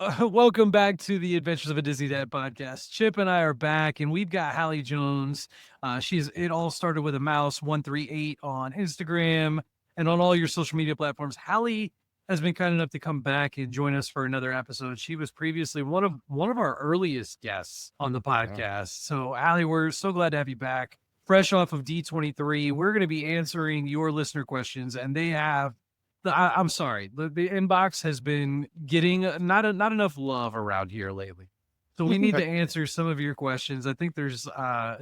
Welcome back to the Adventures of a Disney Dad podcast. Chip and I are back, and we've got Hallie Jones. It all started with a mouse 138 on Instagram and on all your social media platforms. Hallie has been kind enough to come back and join us for another episode. She was previously one of our earliest guests on the Yeah. podcast. So, Hallie, we're so glad to have you back. Fresh off of D23, we're going to be answering your listener questions, and they have I'm sorry. The inbox has been getting not enough love around here lately. So we need to answer some of your questions. I think there's I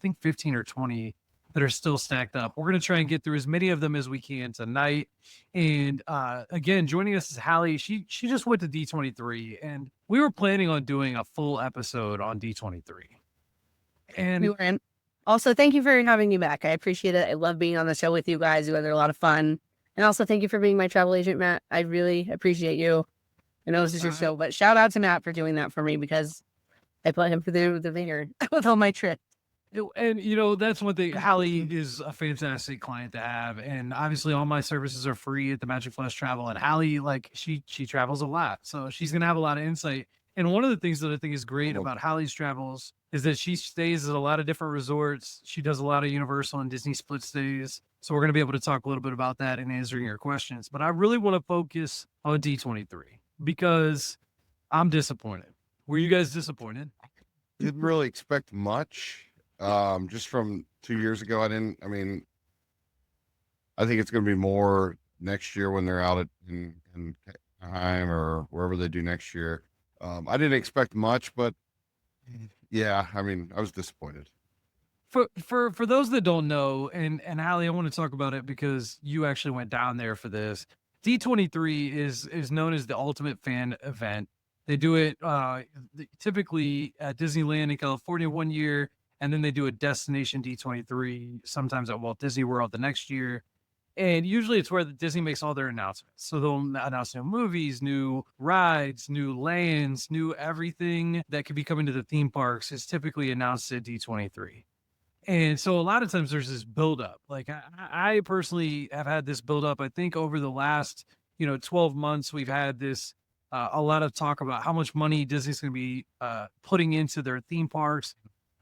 think 15 or 20 that are still stacked up. We're going to try and get through as many of them as we can tonight. And again, joining us is Hallie. She just went to D23 and we were planning on doing a full episode on D23. We And were in. Also, thank you for having me back. I appreciate it. I love being on the show with you guys. You guys are a lot of fun. And also, thank you for being my travel agent, Matt. I really appreciate you. I know this is your show, but shout out to Matt for doing that for me because I put him through the ringer with all my trips. And that's one thing. Hallie is a fantastic client to have, and obviously all my services are free at the Magic Flush Travel. And Hallie, like she travels a lot, so she's gonna have a lot of insight. And one of the things that I think is great Well, about Hallie's travels is that she stays at a lot of different resorts. She does a lot of Universal and Disney split stays, so we're gonna be able to talk a little bit about that and answering your questions. But I really want to focus on D23 because I'm disappointed. Were you guys disappointed? didn't really expect much. Just from 2 years ago, I mean, I think it's going to be more next year when they're out in Anaheim or wherever they do next year. I didn't expect much, but yeah, I mean, I was disappointed. For those that don't know, and Hallie, I want to talk about it because you actually went down there for this. D23 is known as the ultimate fan event. They do it typically at Disneyland in California one year, and then they do a destination D23 sometimes at Walt Disney World the next year. And usually it's where the Disney makes all their announcements. So they'll announce new movies, new rides, new lands, new everything that could be coming to the theme parks is typically announced at D23. And so a lot of times there's this buildup. Like I personally have had this buildup. I think over the last 12 months we've had this a lot of talk about how much money Disney's going to be putting into their theme parks.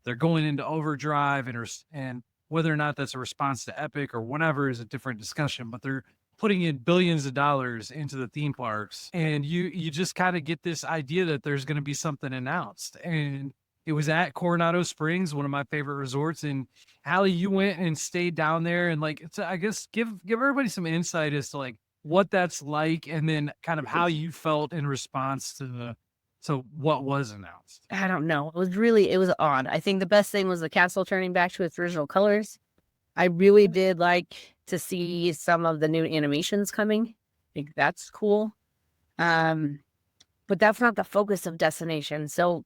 They're going into overdrive and whether or not that's a response to Epic or whatever is a different discussion. But they're putting in billions of dollars into the theme parks, and you just kind of get this idea that there's going to be something announced. And it was at Coronado Springs, one of my favorite resorts. And Hallie, you went and stayed down there, and like, I guess give everybody some insight as to like what that's like, and then kind of how you felt in response to what was announced. I don't know. It was odd. I think the best thing was the castle turning back to its original colors. I really did like to see some of the new animations coming. I think that's cool. But that's not the focus of Destination. So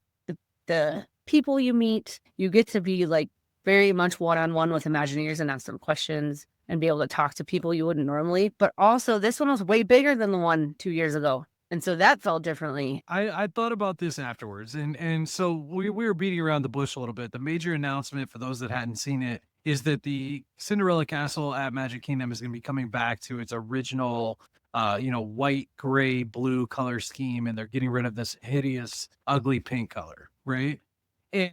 the people you meet, you get to be like very much one-on-one with Imagineers and ask them questions and be able to talk to people you wouldn't normally. But also this one was way bigger than the one 2 years ago. And so that felt differently. I thought about this afterwards, and so we were beating around the bush a little bit. The major announcement for those that hadn't seen it is that the Cinderella Castle at Magic Kingdom is going to be coming back to its original, white, gray, blue color scheme, and they're getting rid of this hideous, ugly pink color, right? And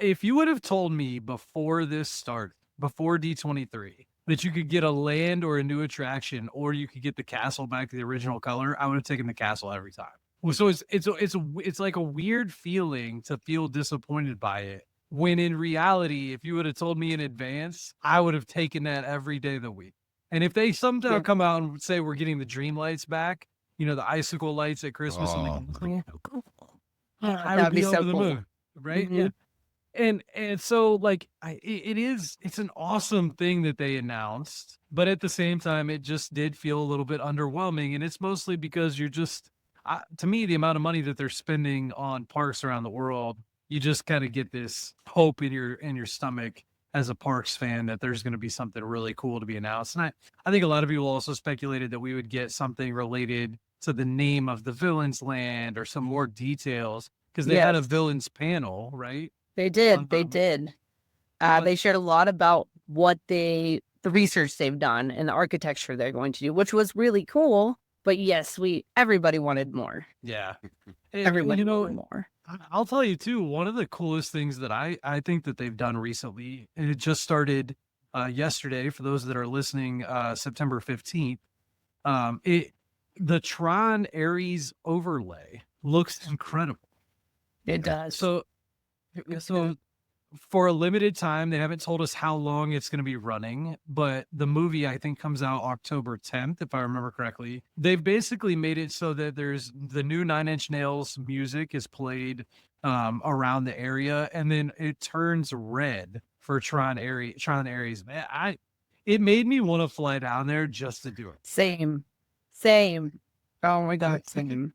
if you would have told me before this started, before D23, that you could get a land or a new attraction, or you could get the castle back to the original color, I would have taken the castle every time. Well, so it's like a weird feeling to feel disappointed by it. When in reality, if you would have told me in advance, I would have taken that every day of the week. And if they somehow come out and say we're getting the dream lights back, the icicle lights at Christmas, and I would That'd be be over so the cool. moon, right? Mhm. And so like it's an awesome thing that they announced, but at the same time it just did feel a little bit underwhelming, and it's mostly because you're just to me, the amount of money that they're spending on parks around the world, you just kind of get this hope in your stomach as a parks fan that there's going to be something really cool to be announced. And I think a lot of people also speculated that we would get something related to the name of the villain's land or some more details because they had a Yes. villains panel, right? They did. They Um, did. but They shared a lot about the research they've done and the architecture they're going to do, which was really cool. But yes, everybody wanted more. Yeah. Everybody You know, wanted more. I'll tell you too, one of the coolest things that I think that they've done recently, and it just started yesterday for those that are listening, September 15th. It the Tron Aries overlay looks incredible. It does. So for a limited time, they haven't told us how long it's going to be running, but the movie I think comes out October 10th, if I remember correctly. They've basically made it so that there's the new Nine Inch Nails music is played around the area, and then it turns red for Tron Aries. Man, it made me want to fly down there just to do it. Same. Oh my God, same.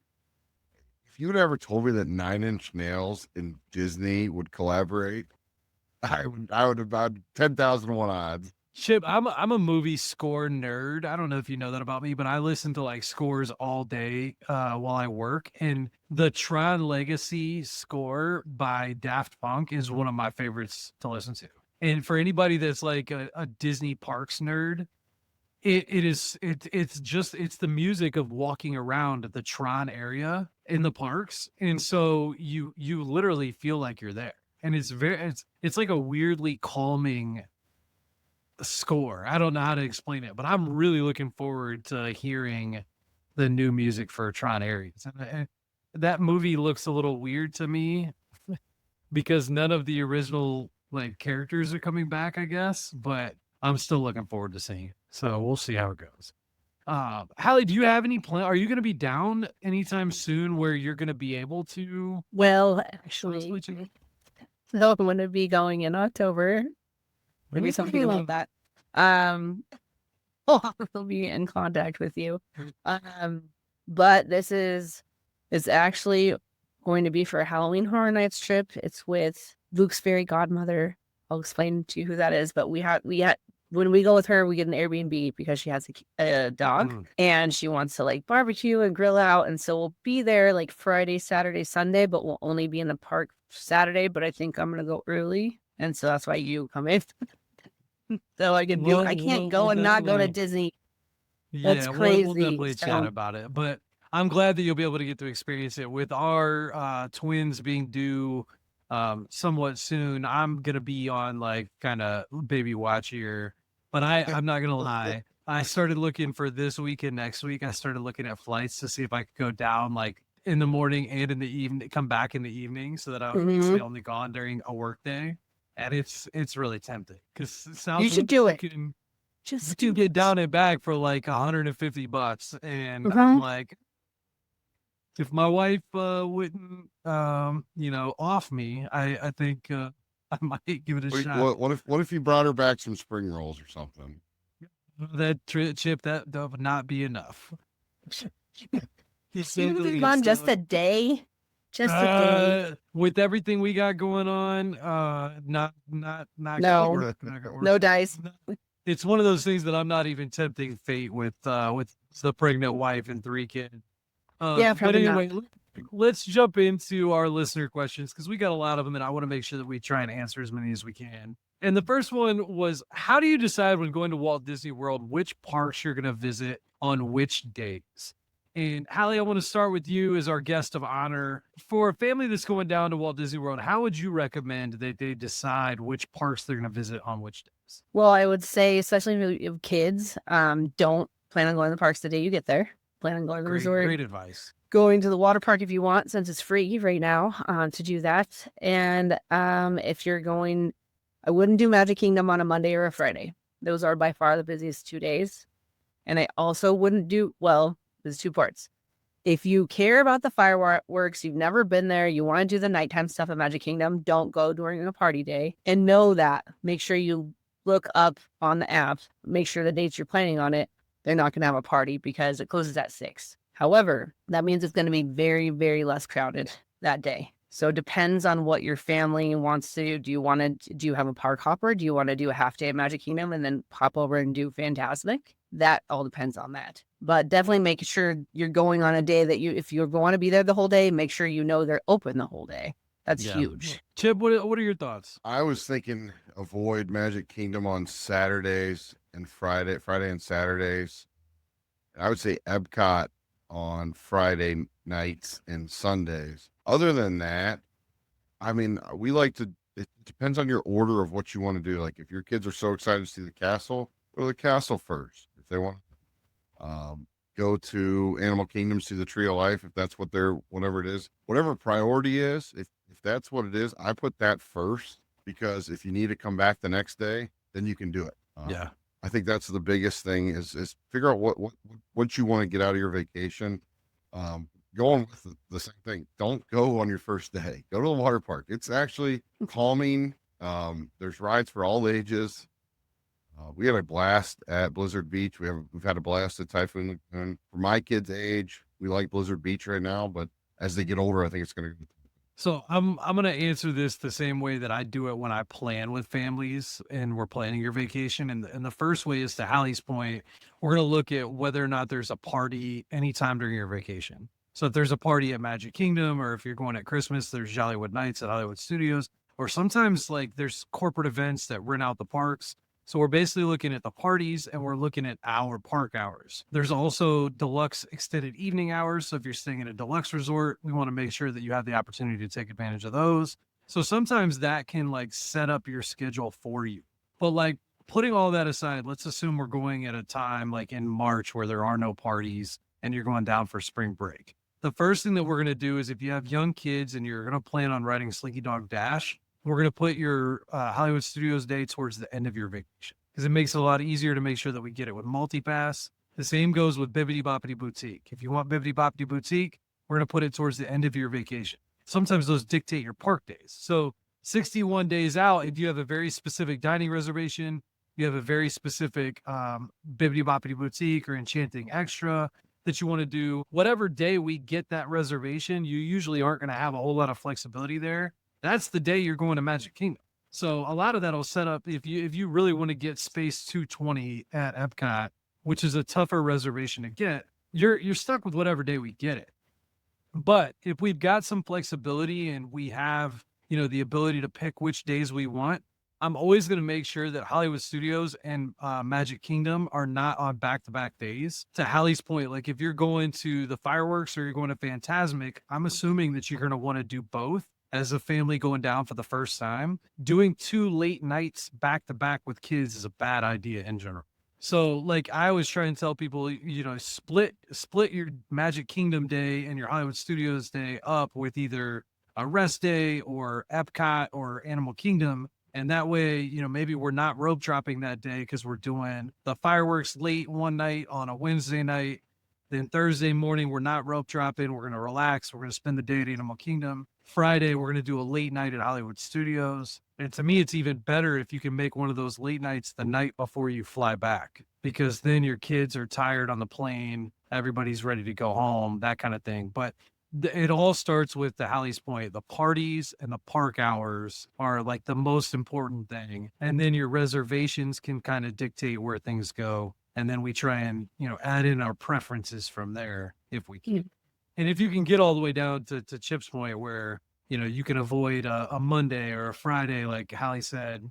If you had ever told me that Nine Inch Nails and Disney would collaborate, I would have about 10,001 odds. Chip, I'm a movie score nerd. I don't know if you know that about me, but I listen to like scores all day while I work. And the Tron Legacy score by Daft Punk is one of my favorites to listen to. And for anybody that's like a Disney Parks nerd, it's the music of walking around the Tron area in the parks. And so you literally feel like you're there. And it's like a weirdly calming score. I don't know how to explain it, but I'm really looking forward to hearing the new music for Tron Aries. And that movie looks a little weird to me because none of the original like characters are coming back, I guess, but I'm still looking forward to seeing it. So we'll see how it goes. Hallie, do you have any plan? Are you going to be down anytime soon where you're going to be able to? Well, actually, so I'm going to be going in October. Maybe something about that. I'll be in contact with you. But it's actually going to be for a Halloween Horror Nights trip. It's with Luke's fairy godmother. I'll explain to you who that is. But we had when we go with her, we get an Airbnb because she has a dog and she wants to like barbecue and grill out. And so we'll be there like Friday, Saturday, Sunday, but we'll only be in the park Saturday. But I think I'm going to go early. And so that's why you come in. So I can I can't go and not go to Disney. That's crazy. We'll definitely chat about it. But I'm glad that you'll be able to get to experience it with our twins being due somewhat soon. I'm gonna be on like kind of baby watch here, but I'm not gonna lie. I started looking for this week and next week. I started looking at flights to see if I could go down like in the morning and in the evening, come back in the evening, so that I was only gone during a work day. And it's really tempting because it sounds you should do it. Just to get down and back for like $150, and I'm like, if my wife wouldn't off me, I think I might give it a shot. What if you brought her back some spring rolls or something? That Chip, that would not be enough. On just a day. Just a day. With everything we got going on, not no dice. It's one of those things that I'm not even tempting fate with the pregnant wife and 3 kids. Yeah, but anyway, let's jump into our listener questions because we got a lot of them, and I want to make sure that we try and answer as many as we can. And the first one was, how do you decide when going to Walt Disney World which parks you're going to visit on which days? And Hallie, I want to start with you as our guest of honor. For a family that's going down to Walt Disney World, how would you recommend that they decide which parks they're going to visit on which days? Well, I would say, especially if you have kids, don't plan on going to the parks the day you get there. Plan on going to the resort. Great advice. Going to the water park if you want, since it's free right now to do that. And if you're going, I wouldn't do Magic Kingdom on a Monday or a Friday. Those are by far the busiest 2 days. And I also wouldn't do, well, there's 2 parts. If you care about the fireworks, you've never been there, you want to do the nighttime stuff at Magic Kingdom, don't go during a party day. And know that. Make sure you look up on the app. Make sure the dates you're planning on it, they're not going to have a party because it closes at 6. However, that means it's going to be very, very less crowded that day. So it depends on what your family wants to do. Do you have a park hopper? Do you want to do a half day at Magic Kingdom and then pop over and do Fantasmic? That all depends on that. But definitely make sure you're going on a day that if you want to be there the whole day, make sure you know they're open the whole day. That's huge. Chip, what are your thoughts? I was thinking avoid Magic Kingdom on Saturdays and Friday and Saturdays. I would say Epcot on Friday nights and Sundays. Other than that, I mean, we like to, it depends on your order of what you want to do. Like if your kids are so excited to see the castle, go to the castle first. If they want to go to Animal Kingdom, see the Tree of Life, if that's what they're, whatever it is, whatever priority is, if that's what it is, I put that first because if you need to come back the next day, then you can do it. Yeah. I think that's the biggest thing is figure out what you want to get out of your vacation. Going with the same thing. Don't go on your first day. Go to the water park. It's actually calming. There's rides for all ages. We had a blast at Blizzard Beach. We've had a blast at Typhoon Lagoon. For my kids' age, we like Blizzard Beach right now, but as they get older, I think it's going to. So I'm gonna answer this the same way that I do it when I plan with families and we're planning your vacation. And the first way is to Hallie's point, we're gonna look at whether or not there's a party anytime during your vacation. So if there's a party at Magic Kingdom, or if you're going at Christmas, there's Jollywood Nights at Hollywood Studios, or sometimes like there's corporate events that rent out the parks. So we're basically looking at the parties and we're looking at our park hours. There's also deluxe extended evening hours. So if you're staying at a deluxe resort, we want to make sure that you have the opportunity to take advantage of those. So sometimes that can like set up your schedule for you. But like putting all that aside, let's assume we're going at a time like in March where there are no parties and you're going down for spring break. The first thing that we're going to do is if you have young kids and you're going to plan on riding Slinky Dog Dash, we're going to put your Hollywood Studios day towards the end of your vacation because it makes it a lot easier to make sure that we get it with multi-pass. The same goes with Bibbidi Boppidi Boutique. If you want Bibbidi Boppidi Boutique, we're going to put it towards the end of your vacation. Sometimes those dictate your park days. So 61 days out, if you have a very specific dining reservation, you have a very specific Bibbidi Boppidi Boutique or Enchanting Extra that you want to do, whatever day we get that reservation, you usually aren't going to have a whole lot of flexibility there. That's the day you're going to Magic Kingdom. So a lot of that'll set up if you really want to get space 220 at Epcot, which is a tougher reservation to get, you're stuck with whatever day we get it. But if we've got some flexibility and we have, the ability to pick which days we want, I'm always going to make sure that Hollywood Studios and Magic Kingdom are not on back-to-back days. To Hallie's point, like if you're going to the fireworks or you're going to Fantasmic, I'm assuming that you're going to want to do both. As a family going down for the first time, doing 2 late nights back to back with kids is a bad idea in general. So like I always try and tell people, split your Magic Kingdom day and your Hollywood Studios day up with either a rest day or Epcot or Animal Kingdom. And that way, maybe we're not rope dropping that day because we're doing the fireworks late one night on a Wednesday night. Then Thursday morning, we're not rope dropping. We're going to relax. We're going to spend the day at Animal Kingdom. Friday, we're going to do a late night at Hollywood Studios. And to me, it's even better if you can make one of those late nights the night before you fly back, because then your kids are tired on the plane. Everybody's ready to go home, that kind of thing. But it all starts with, to Hallie's point, the parties and the park hours are like the most important thing. And then your reservations can kind of dictate where things go. And then we try and, add in our preferences from there if we can. And if you can get all the way down to Chip's point where, you can avoid a Monday or a Friday, like Hallie said,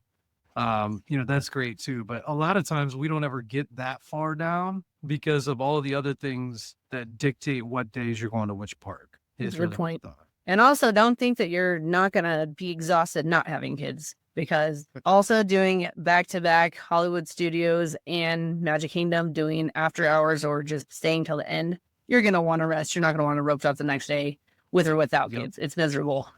that's great too. But a lot of times we don't ever get that far down because of all the other things that dictate what days you're going to which park. That's a good point. And also don't think that you're not going to be exhausted not having kids, because also doing back-to-back Hollywood Studios and Magic Kingdom, doing after hours or just staying till the end, you're going to want to rest. You're not going to want to rope drop the next day with or without kids. It's miserable.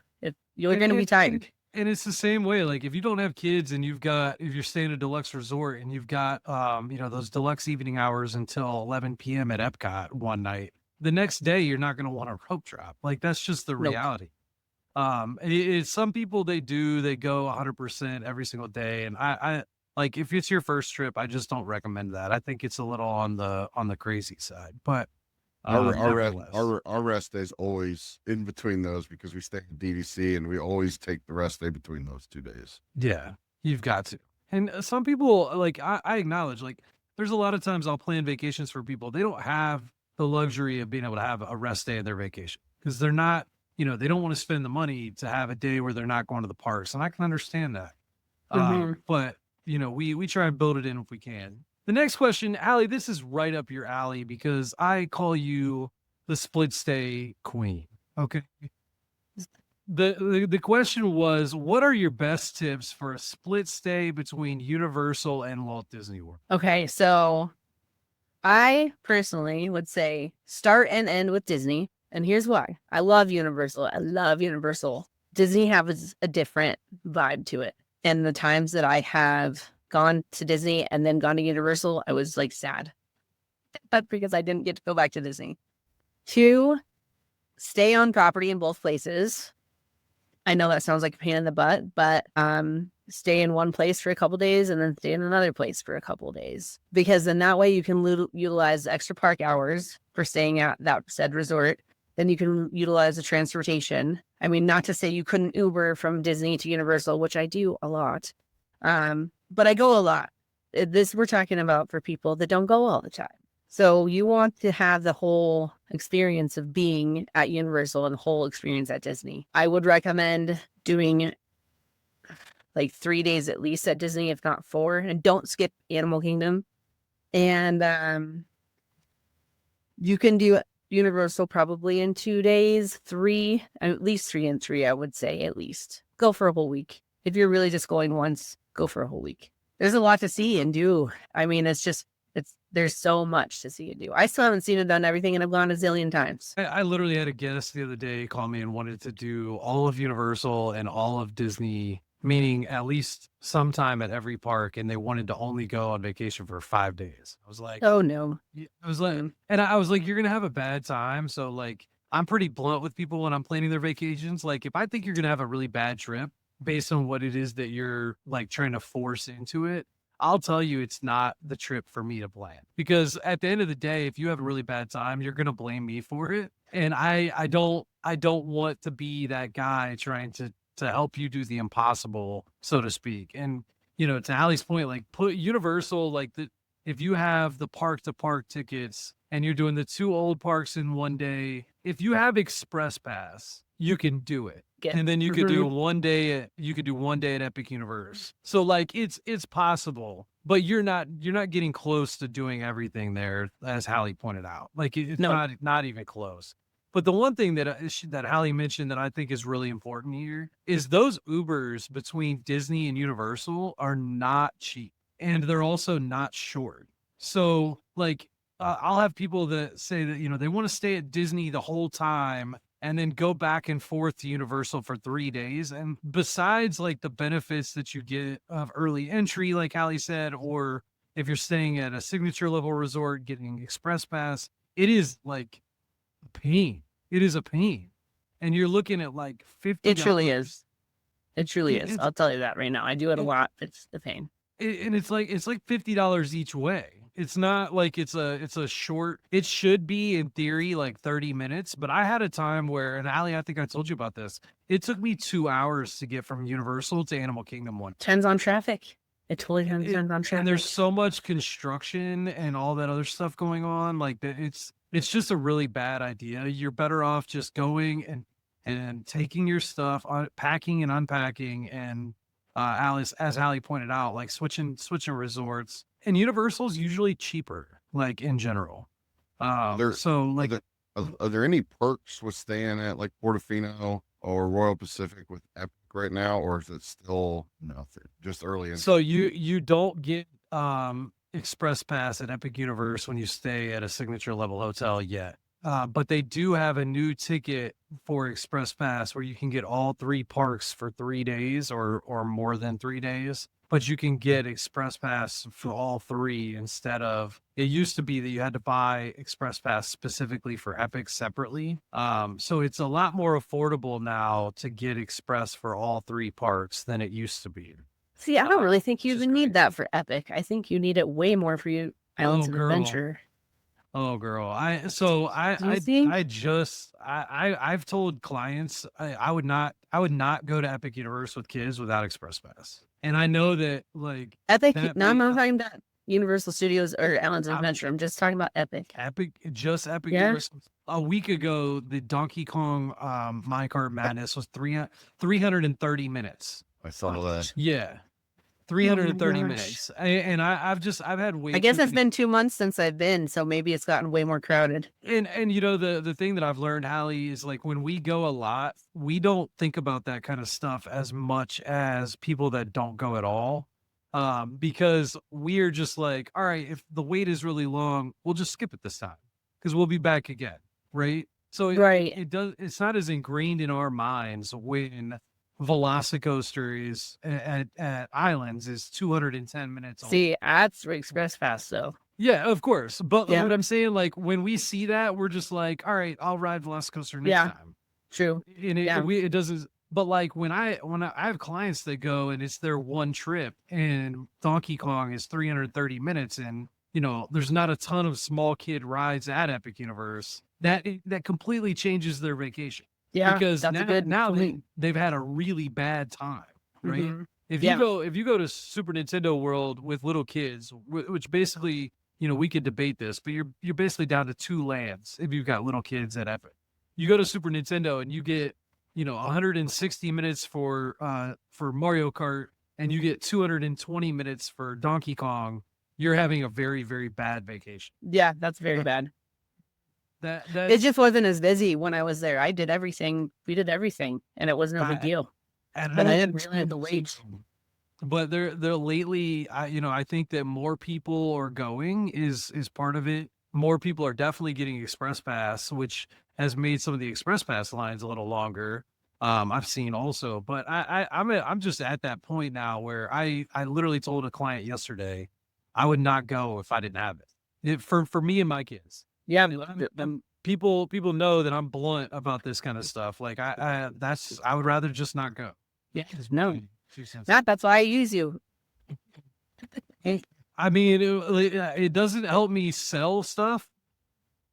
You're going to be tired. And it's the same way. Like if you don't have kids and if you're staying at a deluxe resort and you've got, those deluxe evening hours until 11 p.m. at Epcot one night, the next day you're not going to want to rope drop. Like that's just the reality. Some people they go 100% every single day. And I like, if it's your first trip, I just don't recommend that. I think it's a little on the crazy side, but our rest days always in between those because we stay at DDC and we always take the rest day between those 2 days. Yeah, you've got to. And some people, like I acknowledge, like there's a lot of times I'll plan vacations for people. They don't have the luxury of being able to have a rest day in their vacation because they're not, they don't want to spend the money to have a day where they're not going to the parks. And I can understand that. But, we try and build it in if we can. The next question, Hallie, this is right up your alley because I call you the split stay queen. Okay. The question was, what are your best tips for a split stay between Universal and Walt Disney World? Okay, so I personally would say start and end with Disney. And here's why. I love Universal. I love Universal. Disney has a different vibe to it. And the times that I have gone to Disney and then gone to Universal, I was like sad. But because I didn't get to go back to Disney. 2, stay on property in both places. I know that sounds like a pain in the butt, but stay in one place for a couple days and then stay in another place for a couple days. Because then that way you can utilize the extra park hours for staying at that said resort. Then you can utilize the transportation. I mean, not to say you couldn't Uber from Disney to Universal, which I do a lot. But I go a lot. This we're talking about for people that don't go all the time. So you want to have the whole experience of being at Universal and the whole experience at Disney. I would recommend doing like 3 days at least at Disney, if not 4, and don't skip Animal Kingdom. And you can do Universal probably in 2 days, 3, at least 3 and 3, I would say at least. Go for a whole week. If you're really just going once, go for a whole week. There's a lot to see and do. I mean, there's so much to see and do. I still haven't seen and done everything, and I've gone a zillion times. I literally had a guest the other day call me and wanted to do all of Universal and all of Disney, meaning at least sometime at every park, and they wanted to only go on vacation for 5 days. I was like, Oh no. I was like, and I was like, you're gonna have a bad time. So like, I'm pretty blunt with people when I'm planning their vacations. Like, if I think you're gonna have a really bad trip based on what it is that you're like trying to force into it, I'll tell you it's not the trip for me to plan. Because at the end of the day, if you have a really bad time, you're gonna blame me for it. And I don't want to be that guy trying to help you do the impossible, so to speak. And you know, to Hallie's point, like put Universal, like if you have the park to park tickets and you're doing the 2 old parks in one day, if you have Express Pass, you can do it. And then you could do one day at Epic Universe. So like it's possible, but you're not getting close to doing everything there, as Hallie pointed out. Like it's not even close. But the one thing that that Hallie mentioned that I think is really important here is those Ubers between Disney and Universal are not cheap, and they're also not short. So like I'll have people that say that, you know, they want to stay at Disney the whole time and then go back and forth to Universal for 3 days. And besides like the benefits that you get of early entry, like Hallie said, or if you're staying at a signature level resort, getting Express Pass, it is like a pain. It is a pain. And you're looking at like $50. It truly is. It truly is. I'll tell you that right now. I do it a lot. It's the pain. And it's like $50 each way. It's not like it's a short, it should be in theory like 30 minutes, but I had a time where, and Hallie, I think I told you about this, it took me 2 hours to get from Universal to Animal Kingdom one. Depends on traffic. It totally depends on traffic. And there's so much construction and all that other stuff going on, like that it's just a really bad idea. You're better off just going and taking your stuff, packing and unpacking, and Alice, as Hallie pointed out, like switching resorts. And Universal's usually cheaper, like in general. Are there any perks with staying at like Portofino or Royal Pacific with Epic right now, or is it still nothing? Just early in. So you don't get Express Pass at Epic Universe when you stay at a signature level hotel yet. But they do have a new ticket for Express Pass where you can get all 3 parks for 3 days or more than 3 days. But you can get Express Pass for all 3 instead of, it used to be that you had to buy Express Pass specifically for Epic separately. So it's a lot more affordable now to get Express for all 3 parks than it used to be. See, I don't really think you even need that for Epic. I think you need it way more for you Islands of Adventure. Oh, girl. I've told clients I would not go to Epic Universe with kids without Express Pass. And I know that like Epic. No, I'm not talking about Universal Studios or Islands of Adventure. I'm just talking about Epic. Epic Yeah. Universe. A week ago, the Donkey Kong Minecart Madness was 330 minutes. I saw that. Yeah. 330 gosh. minutes. And I've had way I guess too it's many. been 2 months since I've been, so maybe it's gotten way more crowded. And you know, the thing that I've learned, Hallie, is like when we go a lot, we don't think about that kind of stuff as much as people that don't go at all. Because we're just like, all right, if the wait is really long, we'll just skip it this time because we'll be back again, right? So Right. it's not as ingrained in our minds when Velocicoaster is at Islands is 210 minutes on. See, that's Express Pass, though. Yeah, of course. But Yeah. what I'm saying, like when we see that, we're just like, all right, I'll ride Velocicoaster next Yeah. time. True. And Yeah. it doesn't. But like when I have clients that go and it's their one trip, and Donkey Kong is 330 minutes, and you know there's not a ton of small kid rides at Epic Universe. That completely changes their vacation. Yeah. Because That's a good now point. they've had a really bad time, right? Mhm. If Yeah. you go to Super Nintendo World with little kids, which basically, you know, we could debate this, but you're basically down to two lands if you've got little kids at Epic. You go to Super Nintendo and you get, you know, 160 minutes for Mario Kart, and you get 220 minutes for Donkey Kong. You're having a very, very bad vacation. Yeah, that's very bad. That It just wasn't as busy when I was there. I did everything. We did everything, and it wasn't a big deal. and But I didn't really have to wait. But they're lately, I think that more people are going is part of it. More people are definitely getting Express Pass, which has made some of the Express Pass lines a little longer. I've seen also, but I'm just at that point now where I literally told a client yesterday I would not go if I didn't have it, for me and my kids. Yeah. People know that I'm blunt about this kind of stuff. Like I would rather just not go. Yeah. No. 2 cents. Not. That's why I use you. I mean, it doesn't help me sell stuff,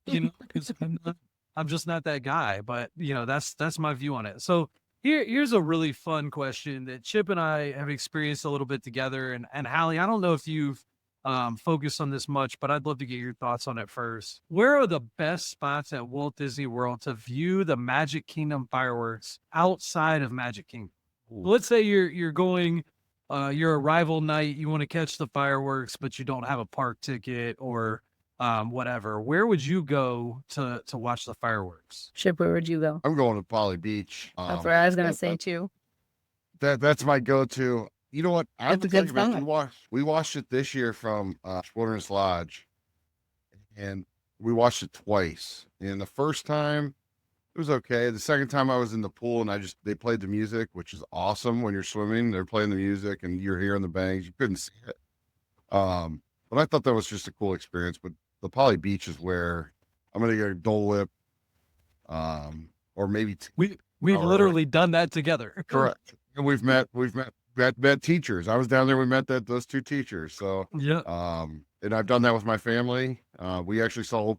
you know, because I'm just not that guy. But you know, that's my view on it. So here's a really fun question that Chip and I have experienced a little bit together. And Hallie, I don't know if you've focused on this much, but I'd love to get your thoughts on it first. Where are the best spots at Walt Disney World to view the Magic Kingdom fireworks outside of Magic Kingdom? Let's say you're going your arrival night, you want to catch the fireworks, but you don't have a park ticket or whatever. Where would you go to watch the fireworks? Chip, where would you go? I'm going to Poly Beach. That's what I was gonna say too. That's my go-to. You know what? I That's a have to good tell you, man, spot. we watched it this year from Wilderness Lodge, and we watched it twice. And the first time it was okay. The second time I was in the pool and they played the music, which is awesome when you're swimming. They're playing the music and you're hearing the bangs. You couldn't see it. But I thought that was just a cool experience. But the Poly Beach is where I'm gonna get a Dole Whip, or maybe We've or- literally done that together. correct. And we've met teachers. I was down there. We met those two teachers. So Yeah. and I've done that with my family. We actually saw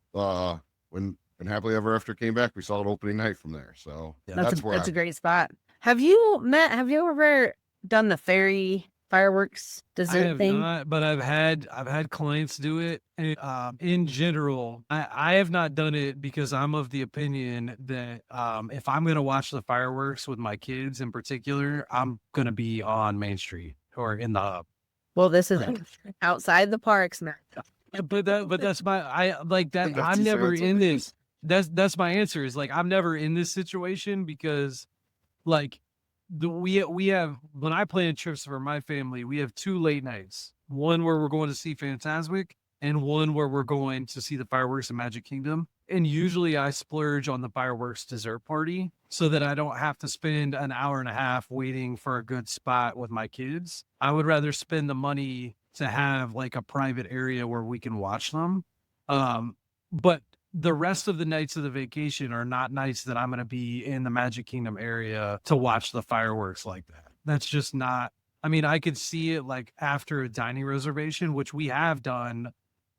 when Happily Ever After came back, we saw it opening night from there. So Yeah, that's where That's a great spot. Have you ever done the fairy fireworks I dessert have thing? not, but I've had clients do it. And, in general, I have not done it because I'm of the opinion that if I'm going to watch the fireworks with my kids in particular, I'm going to be on Main Street or in the hub. Well, this is outside the parks, man. But that's I like that. That's I'm never answer. in this. That's my answer is like I'm never in this situation because like we have when I plan trips for my family, we have 2 late nights. One where we're going to see Fantasmic and one where we're going to see the fireworks in Magic Kingdom. And usually I splurge on the fireworks dessert party so that I don't have to spend an hour and a half waiting for a good spot with my kids. I would rather spend the money to have like a private area where we can watch them. But the rest of the nights of the vacation are not nights that I'm going to be in the Magic Kingdom area to watch the fireworks like that. That's just not, I mean, I could see it like after a dining reservation, which we have done.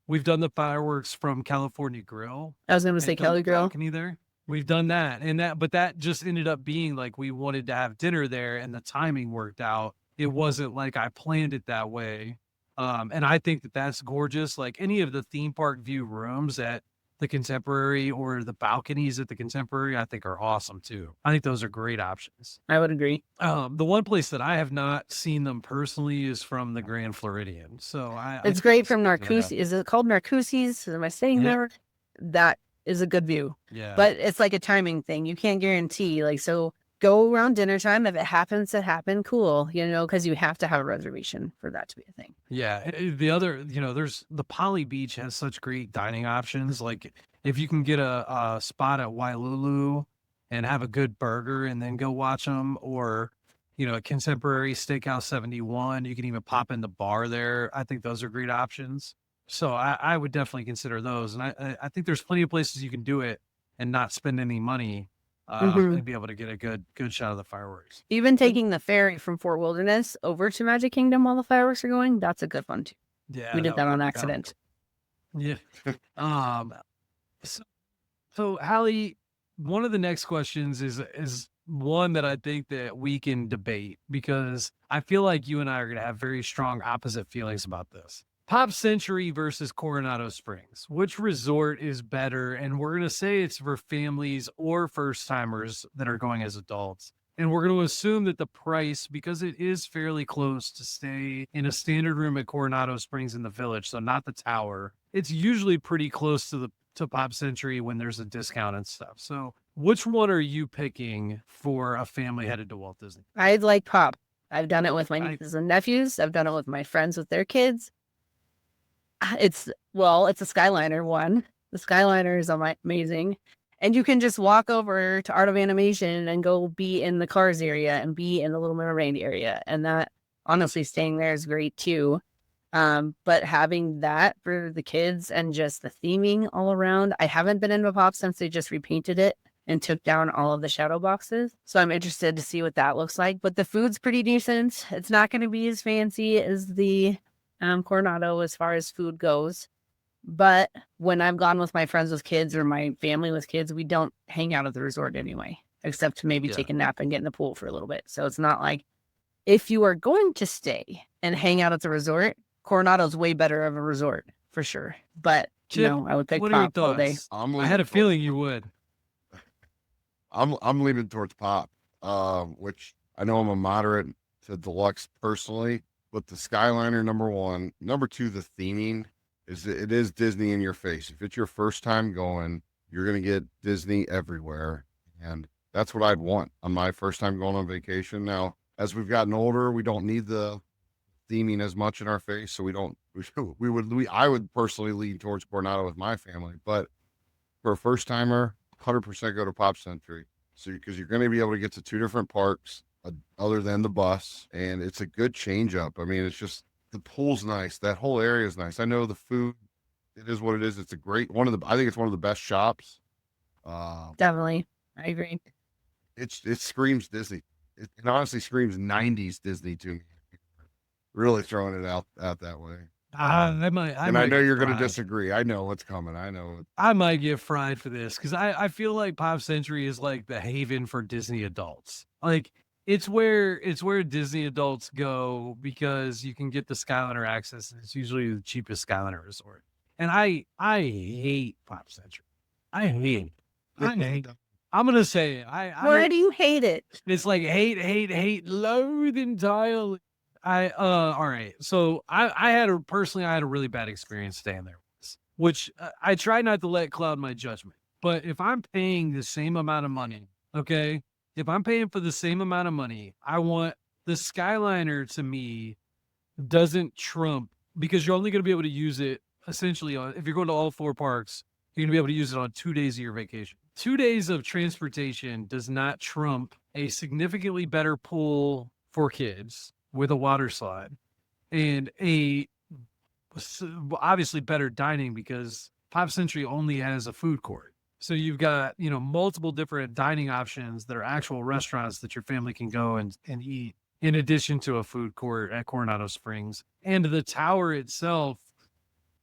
We've done the fireworks from California Grill. I was going to say and Kelly Girl. balcony there. We've done that. But that just ended up being like we wanted to have dinner there and the timing worked out. It wasn't like I planned it that way. And I think that that's gorgeous. Like any of the theme park view rooms at the Contemporary or the balconies at the Contemporary, I think are awesome too. I think those are great options. I would agree. The one place that I have not seen them personally is from the Grand Floridian. So I It's think great from that's good. Narcoossee's. Is it called Narcoosse's? Am I saying Yeah. that right? That is a good view. Yeah. But it's like a timing thing. You can't guarantee. Like, so go around dinner time. If it happens to happen, cool, because you have to have a reservation for that to be a thing. Yeah. The other, there's the Poly Beach has such great dining options. Like if you can get a spot at Wailulu and have a good burger and then go watch them, or, a Contemporary Steakhouse 71, you can even pop in the bar there. I think those are great options. So I would definitely consider those. And I think there's plenty of places you can do it and not spend any money Mhm. and be able to get a good shot of the fireworks. Even taking the ferry from Fort Wilderness over to Magic Kingdom while the fireworks are going, that's a good one too. Yeah. We did that on yeah. accident. Yeah. So Hallie, one of the next questions is one that I think that we can debate, because I feel like you and I are going to have very strong opposite feelings about this. Pop Century versus Coronado Springs. Which resort is better? And we're going to say it's for families or first timers that are going as adults. And we're going to assume that the price, because it is fairly close to stay in a standard room at Coronado Springs in the Village, so not the tower, it's usually pretty close to Pop Century when there's a discount and stuff. So which one are you picking for a family headed to Walt Disney? I'd like Pop. I've done it with my I- nieces and nephews. I've done it with my friends with their kids. It's a Skyliner one. The Skyliner is amazing. And you can just walk over to Art of Animation and go be in the Cars area and be in the Little Mermaid area. And that, honestly, staying there is great too. But having that for the kids and just the theming all around. I haven't been into Pop since they just repainted it and took down all of the shadow boxes. So I'm interested to see what that looks like. But the food's pretty decent. It's not going to be as fancy as the Coronado as far as food goes. But when I've gone with my friends with kids or my family with kids, we don't hang out at the resort anyway, except to maybe take a nap and get in the pool for a little bit. So it's not like, if you are going to stay and hang out at the resort, Coronado's way better of a resort for sure. But Chip, I would pick what are your Pop all day. thoughts? I'm I had a leaning feeling you would. I'm leaning towards Pop, which I know I'm a moderate to deluxe personally, but the Skyliner, number one. Number two, the theming it is Disney in your face. If it's your first time going, you're gonna get Disney everywhere, and that's what I'd want on my first time going on vacation. Now, as we've gotten older, we don't need the theming as much in our face, so I would personally lean towards Coronado with my family, but for a first timer, 100% go to Pop Century. So because you're going to be able to get to two different parks other than the bus, and it's a good change up. I mean, it's just the pool's nice. That whole area is nice. I know the food, it is what it is. It's a great I think it's one of the best shops. Definitely. I agree. It screams Disney. It honestly screams 90s Disney to me. Really throwing it out that way. I I know you're going to disagree. I know what's coming. I know. I might get fried for this because I feel like Pop Century is like the haven for Disney adults. Like it's where Disney adults go because you can get the Skyliner access, and it's usually the cheapest Skyliner resort. And I hate Pop Century. I hate it. I'm gonna say it. Why do you hate it? It's like hate, loathe entirely. All right. So I had a really bad experience staying there, which I try not to let cloud my judgment. But if I'm paying the same amount of money, okay, if I'm paying for the same amount of money, I want the Skyliner to me doesn't trump, because you're only going to be able to use it essentially if you're going to all four parks, you're going to be able to use it on 2 days of your vacation. 2 days of transportation does not trump a significantly better pool for kids with a water slide and obviously better dining, because Pop Century only has a food court. So you've got, multiple different dining options that are actual restaurants that your family can go and eat, in addition to a food court at Coronado Springs. And the tower itself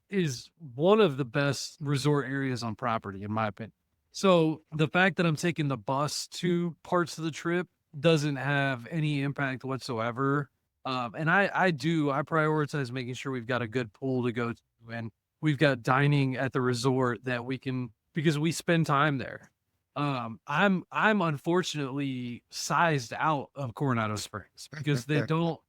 is one of the best resort areas on property, in my opinion. So the fact that I'm taking the bus 2 parts of the trip doesn't have any impact whatsoever. And I prioritize making sure we've got a good pool to go to. And We've got dining at the resort that we can, because we spend time there. I'm unfortunately sized out of Coronado Springs because they don't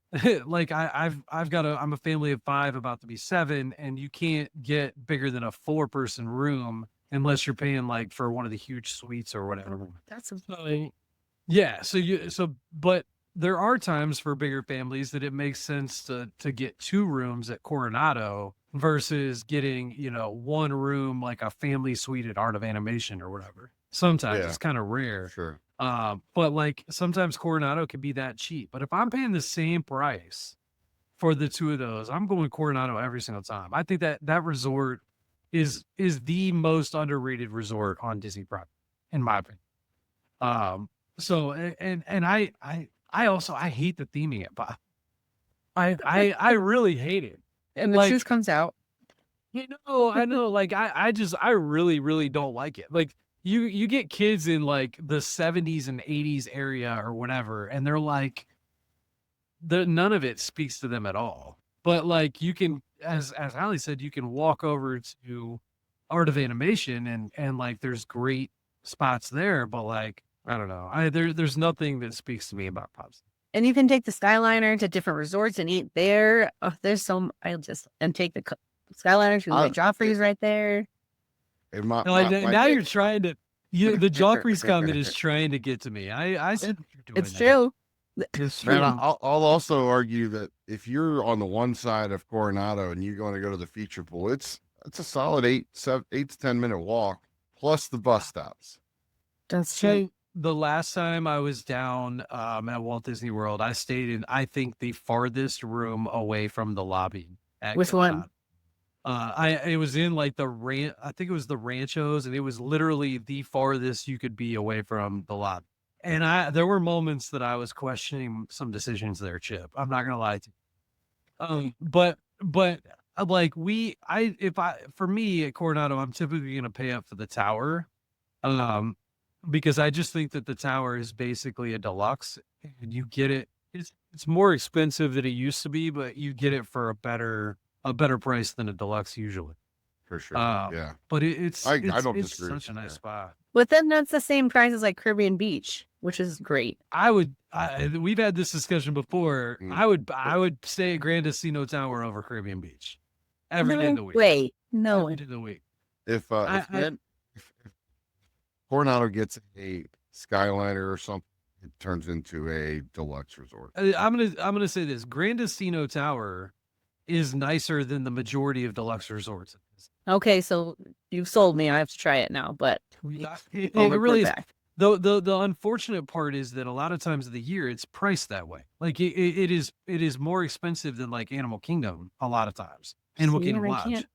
like I'm a family of 5 about to be 7, and you can't get bigger than a 4-person room unless you're paying like for one of the huge suites or whatever. That's a So, yeah, but there are times for bigger families that it makes sense to get 2 rooms at Coronado versus getting, 1 room like a family suite at Art of Animation or whatever. Sometimes Yeah. it's kind of rare. Sure. But like sometimes Coronado can be that cheap. But if I'm paying the same price for the 2 of those, I'm going Coronado every single time. I think that resort is the most underrated resort on Disney property, in my opinion. So and I also I hate the theming at Bob. I really hate it. and the Like, truth comes out. I know. Like I really, really don't like it. Like you get kids in like the 70s and 80s area or whatever, and they're like, none of it speaks to them at all. But like you can, as Hallie said, you can walk over to Art of Animation and like there's great spots there, but like I don't know. There's nothing that speaks to me about Pops. And you can take the Skyliner to different resorts and eat there. Oh, there's and take the Skyliner to the Joffrey's right there. And my, Like, my, now you're trying to, the Joffrey's comment is trying to get to me. I see what you're doing. It's true. It's Man, true. I'll also argue that if you're on the one side of Coronado and you're going to go to the feature pool, it's a solid 8 to 10 minute walk plus the bus stops. That's true. So the last time I was down at Walt Disney World, I stayed in, I think, the farthest room away from the lobby. Which one? It was in like I think it was the Ranchos, and it was literally the farthest you could be away from the lobby. And there were moments that I was questioning some decisions there, Chip. I'm not gonna lie to you. But like for me at Coronado, I'm typically gonna pay up for the tower. Because I just think that the tower is basically a deluxe, and you get it. It's more expensive than it used to be, but you get it for a better price than a deluxe usually. For sure. Yeah. But I don't it's disagree with such a you nice there. spot. But then that's the same price as like Caribbean Beach, which is great. We've had this discussion before. Mm. I would stay at Grand Casino Tower over Caribbean Beach every day of the week. Wait, no. Every day of the week. If Coronado gets a Skyliner or something, it turns into a deluxe resort. I'm gonna say this: Grand Casino Tower is nicer than the majority of deluxe resorts. Okay, so you've sold me. I have to try it now, but It I'll really report is. back. The unfortunate part is that a lot of times of the year it's priced that way. Like it is more expensive than like Animal Kingdom a lot of times. Animal See, Kingdom and I Lodge. can't-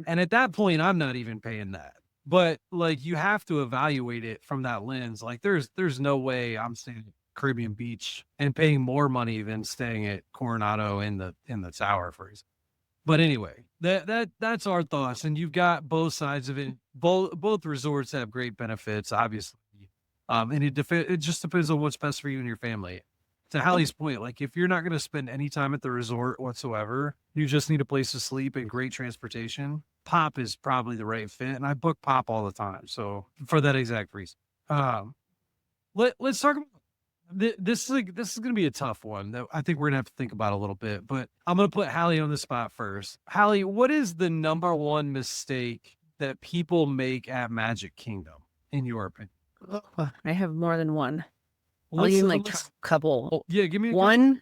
And at that point, I'm not even paying that. But like you have to evaluate it from that lens. Like there's no way I'm staying at Caribbean Beach and paying more money than staying at Coronado in the tower, for example. But anyway, that's our thoughts. And you've got both sides of it. Both resorts have great benefits, obviously. And it just depends on what's best for you and your family. To Hallie's point, like if you're not going to spend any time at the resort whatsoever, you just need a place to sleep and great transportation. Pop is probably the right fit, and I book Pop all the time. So for that exact reason, let's talk about this. This is going to be a tough one that I think we're gonna have to think about a little bit. But I'm going to put Hallie on the spot first. Hallie, what is the number one mistake that people make at Magic Kingdom, in your opinion? I have more than one. I'll Let's- give you like let's- a couple. oh, yeah, give me a One,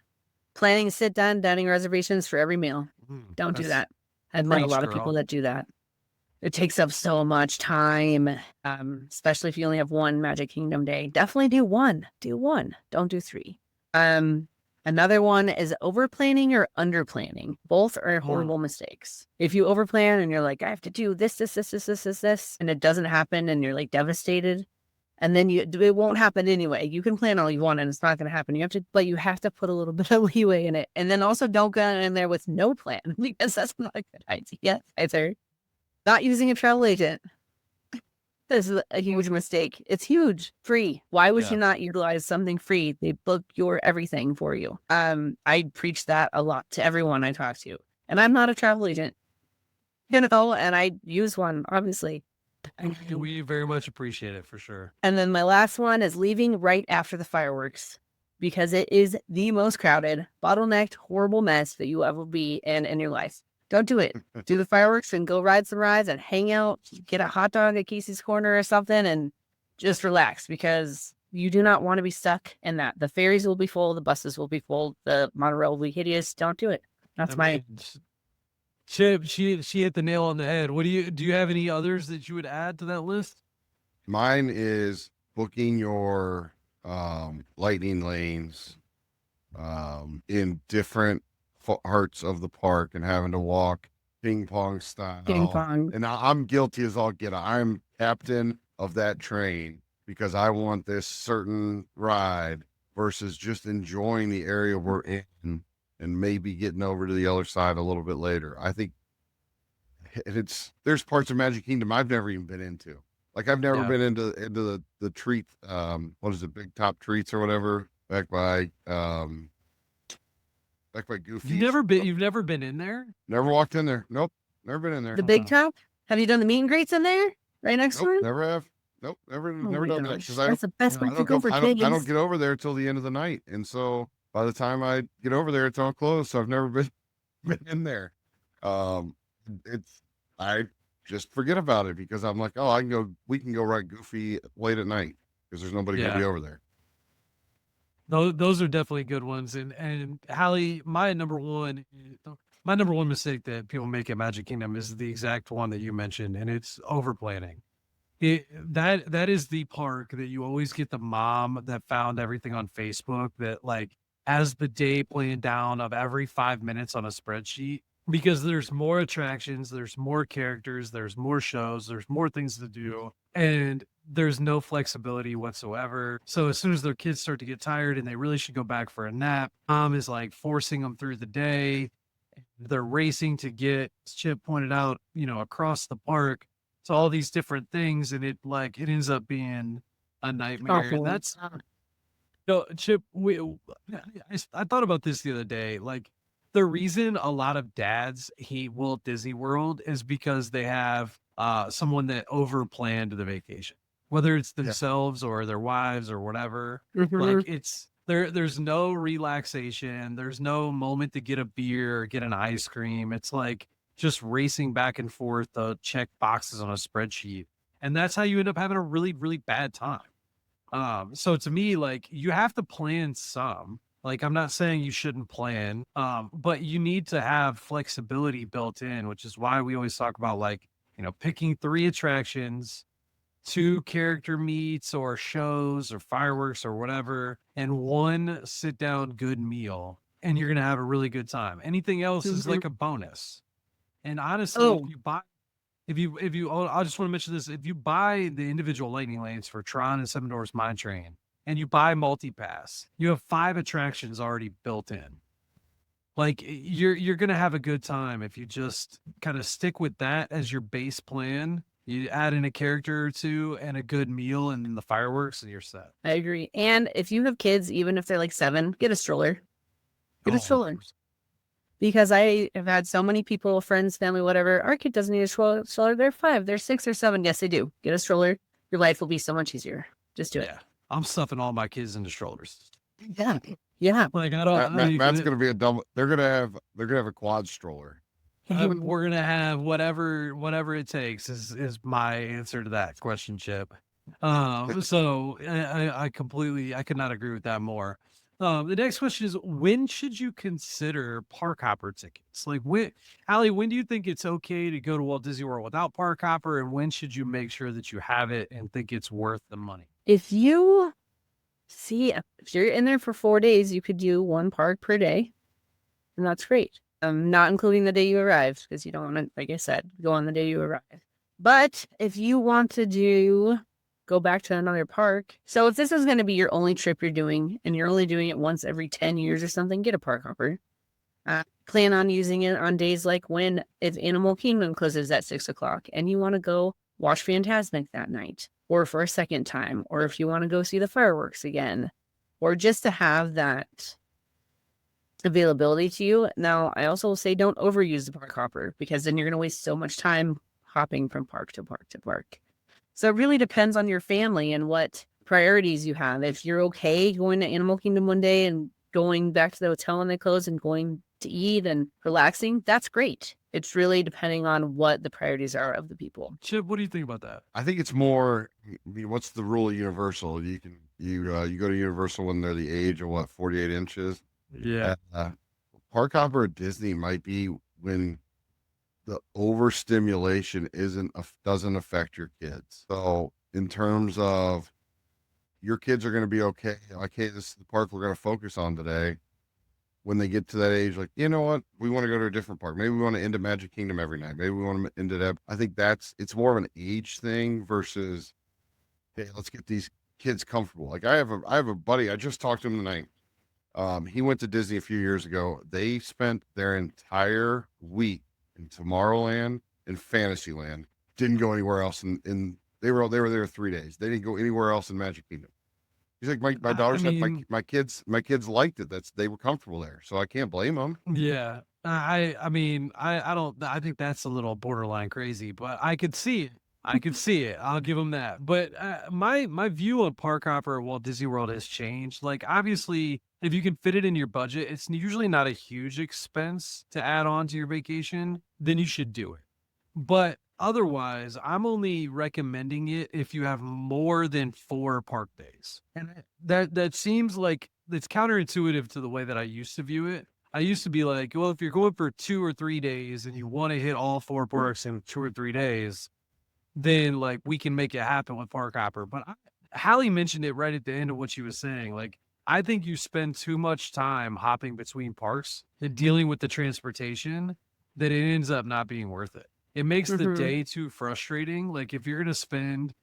planning sit down dining reservations for every meal. Don't do That's- that. I've met a Preach, lot of girl. people that do that. It takes up so much time, especially if you only have one Magic Kingdom day. Definitely do one. Do one. Don't do 3. Another one is over planning or under planning. Both are horrible mistakes. If you over plan and you're like, I have to do this, and it doesn't happen, and you're like devastated, and then it won't happen anyway. You can plan all you want, and it's not going to happen. You have to put a little bit of leeway in it, and then also don't go in there with no plan because that's not a good idea either. Not using a travel agent. This is a huge mistake. It's huge. Free. Why would you not utilize something free? They book your everything for you. I preach that a lot to everyone I talk to. And I'm not a travel agent. and I use one, obviously. We very much appreciate it for sure. And then my last one is leaving right after the fireworks because it is the most crowded, bottlenecked, horrible mess that you ever be in your life. Don't do it. Do the fireworks and go ride some rides and hang out, get a hot dog at Casey's Corner or something and just relax because you do not want to be stuck in that. The ferries will be full, the buses will be full, the monorail will be hideous. Don't do it. That's my... Chip, she hit the nail on the head. Do you have any others that you would add to that list? Mine is booking your lightning lanes in different parts of the park and having to walk ping pong style. Ping pong. And I'm guilty as all get out. I'm captain of that train because I want this certain ride versus just enjoying the area we're in and maybe getting over to the other side a little bit later. I think there's parts of Magic Kingdom I've never even been into. Like I've never been into the treat, what is it, Big Top Treats or whatever, back by Goofy. You've never been in there? Never walked in there. Nope. Never been in there. The Big Top? Have you done the meet and greets in there? Right next to it? Never have. Nope. Never done that. That's the best way to go for kids. I don't get over there till the end of the night. And so by the time I get over there, it's all closed. So I've never been in there. I just forget about it because I'm like, oh, we can go ride Goofy late at night because there's nobody gonna be over there. Those are definitely good ones. And Hallie, my number one mistake that people make at Magic Kingdom is the exact one that you mentioned, and it's over planning. That is the park that you always get the mom that found everything on Facebook that like has the day planned down of every 5 minutes on a spreadsheet because there's more attractions, there's more characters, there's more shows, there's more things to do, and there's no flexibility whatsoever. So as soon as their kids start to get tired and they really should go back for a nap, mom is like forcing them through the day. They're racing to get, as Chip pointed out, across the park to all these different things, and it ends up being a nightmare. And that's Chip. I thought about this the other day. Like the reason a lot of dads hate Walt Disney World is because they have someone that over planned the vacation, whether it's themselves or their wives or whatever. Like it's there's no relaxation. There's no moment to get a beer or get an ice cream. It's like just racing back and forth to check boxes on a spreadsheet. And that's how you end up having a really, really bad time. So to me, like you have to plan some. Like I'm not saying you shouldn't plan, but you need to have flexibility built in, which is why we always talk about picking 3 attractions, 2 character meets or shows or fireworks or whatever, and 1 sit down good meal, and you're gonna have a really good time. Anything else is like a bonus. And honestly, if you I just want to mention this, if you buy the individual lightning lanes for Tron and Seven Dwarfs Mine Train, and you buy multi-pass, you have 5 attractions already built in. Like you're gonna have a good time if you just kind of stick with that as your base plan. You add in a character or 2 and a good meal and then the fireworks and you're set. I agree. And if you have kids, even if they're like 7, get a stroller. Get a stroller. Because I have had so many people, friends, family, whatever, our kid doesn't need a stroller. They're 5, they're 6 or 7. Yes, they do. Get a stroller. Your life will be so much easier. Just do it. Yeah. I'm stuffing all my kids into strollers. Yeah. Yeah. Like I don't. Matt's gonna be a double. They're gonna have a quad stroller. We're gonna have whatever it takes is my answer to that question, Chip. So I could not agree with that more. The next question is, when should you consider park hopper tickets? Like Hallie, when do you think it's okay to go to Walt Disney World without park hopper, and when should you make sure that you have it and think it's worth the money? If you're in there for 4 days, you could do 1 park per day, and that's great. Not including the day you arrive, because you don't want to, like I said, go on the day you arrive. But if you want to go back to another park, so if this is going to be your only trip you're doing, and you're only doing it once every 10 years or something, get a park hopper. Plan on using it on days like if Animal Kingdom closes at 6 o'clock, and you want to go watch Fantasmic that night, or for a second time, or if you want to go see the fireworks again, or just to have that availability to you. Now, I also will say don't overuse the park hopper because then you're going to waste so much time hopping from park to park to park. So it really depends on your family and what priorities you have. If you're okay going to Animal Kingdom one day and going back to the hotel when they close and going to eat and relaxing, that's great. It's really depending on what the priorities are of the people. Chip, what do you think about that? I think it's more. I mean, what's the rule of Universal? You go to Universal when they're the age of what 48 inches. Yeah. Park hopper at Disney might be when the overstimulation doesn't affect your kids. So in terms of your kids are going to be okay. Like, hey, this is the park we're going to focus on today. When they get to that age, like, you know what, we want to go to a different park. Maybe we want to end at Magic Kingdom every night. Maybe we want to end at I think it's more of an age thing versus, hey, let's get these kids comfortable. Like I have a buddy. I just talked to him tonight. He went to Disney a few years ago. They spent their entire week in Tomorrowland and Fantasyland. Didn't go anywhere else. And they were there 3 days. They didn't go anywhere else in Magic Kingdom. He's like, my daughter said my kids liked it. They were comfortable there. So I can't blame them. Yeah. I mean, I don't, I think that's a little borderline crazy, but I could see it. I could see it. I'll give them that. But my view on Park Hopper at Walt Disney World has changed. Like, obviously, if you can fit it in your budget, it's usually not a huge expense to add on to your vacation, then you should do it. But otherwise, I'm only recommending it if you have more than 4 park days. And that seems like it's counterintuitive to the way that I used to view it. I used to be like, well, if you're going for 2 or 3 days and you want to hit all 4 parks in 2 or 3 days, then like we can make it happen with Park Hopper. But Hallie mentioned it right at the end of what she was saying. Like, I think you spend too much time hopping between parks and dealing with the transportation that it ends up not being worth it. It makes the day too frustrating. Like, if you're going to spend,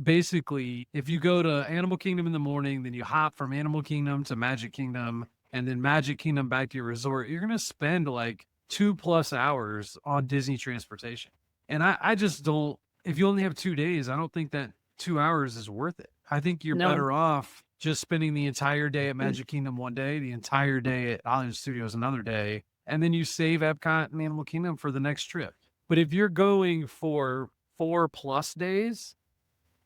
basically, if you go to Animal Kingdom in the morning, then you hop from Animal Kingdom to Magic Kingdom and then Magic Kingdom back to your resort, you're going to spend like 2+ hours on Disney transportation. And I just don't, if you only have 2 days, I don't think that 2 hours is worth it. I think you're better off just spending the entire day at Magic Kingdom one day, the entire day at Hollywood Studios another day, and then you save Epcot and Animal Kingdom for the next trip. But if you're going for 4+ days,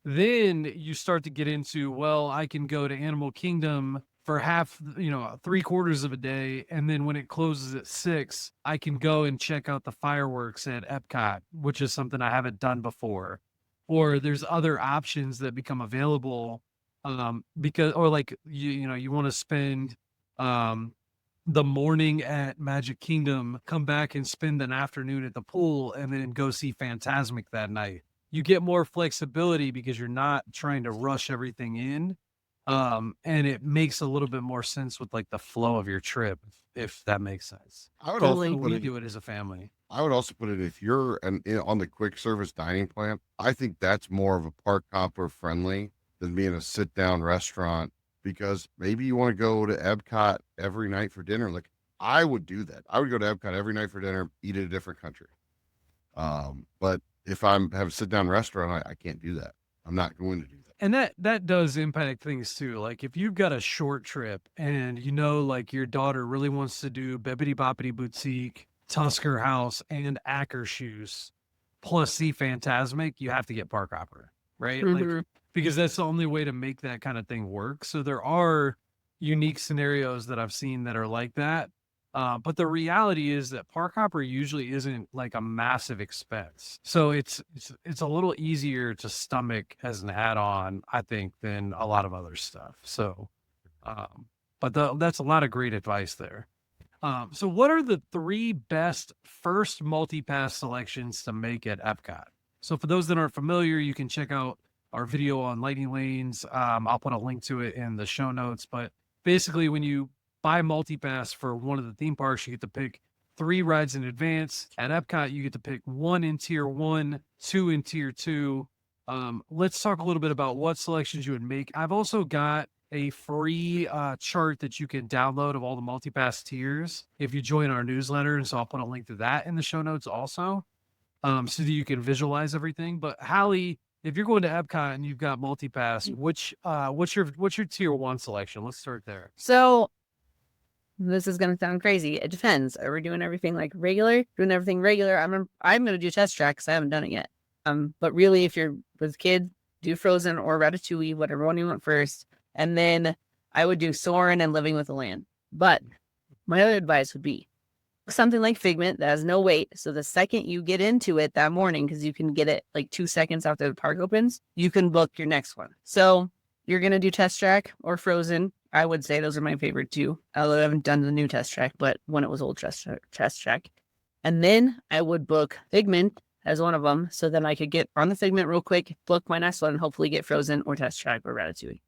then you start to get into, well, I can go to Animal Kingdom for half, 3/4 of a day. And then when it closes at 6, I can go and check out the fireworks at Epcot, which is something I haven't done before. Or there's other options that become available because, or like, you want to spend the morning at Magic Kingdom, come back and spend an afternoon at the pool, and then go see Fantasmic that night. You get more flexibility because you're not trying to rush everything in. And it makes a little bit more sense with like the flow of your trip, if that makes sense. I would Totally, also put we it. do it as a family. I would also put it if you're on the quick service dining plan. I think that's more of a park hopper friendly than being a sit down restaurant, because maybe you want to go to Epcot every night for dinner. Like, I would do that. I would go to Epcot every night for dinner, eat at a different country. But if have a sit down restaurant, I can't do that. I'm not going to do that. And that does impact things too. Like, if you've got a short trip and like your daughter really wants to do Bibbidi Boppity Boutique, Tusker House, and Akershus, plus see Fantasmic, you have to get Park Hopper, right? Like, because that's the only way to make that kind of thing work. So there are unique scenarios that I've seen that are like that. But the reality is that Park Hopper usually isn't like a massive expense. So it's a little easier to stomach as an add-on, I think, than a lot of other stuff. So, that's a lot of great advice there. So what are the 3 best first multi-pass selections to make at Epcot? So for those that aren't familiar, you can check out our video on Lightning Lanes. I'll put a link to it in the show notes. But basically, when you buy multi-pass for one of the theme parks, you get to pick 3 rides in advance. At Epcot, you get to pick 1 in Tier 1, 2 in Tier 2. Let's talk a little bit about what selections you would make. I've also got a free chart that you can download of all the multi-pass tiers if you join our newsletter. And so I'll put a link to that in the show notes also, so that you can visualize everything. But Hallie, if you're going to Epcot and you've got multi-pass, what's your Tier 1 selection? Let's start there. So This is gonna sound crazy. It depends. Are we doing everything like regular? Doing everything regular. I'm gonna do Test Track because I haven't done it yet. But really, if you're with kids, do Frozen or Ratatouille, whatever one you want first, and then I would do Soarin' and Living with the Land. But my other advice would be something like Figment that has no wait. So the second you get into it that morning, because you can get it like 2 seconds after the park opens, you can book your next one. So you're going to do Test Track or Frozen. I would say those are my favorite too. Although I haven't done the new Test Track, but when it was old Test Track. And then I would book Figment as one of them. So then I could get on the Figment real quick, book my next one, and hopefully get Frozen or Test Track or Ratatouille.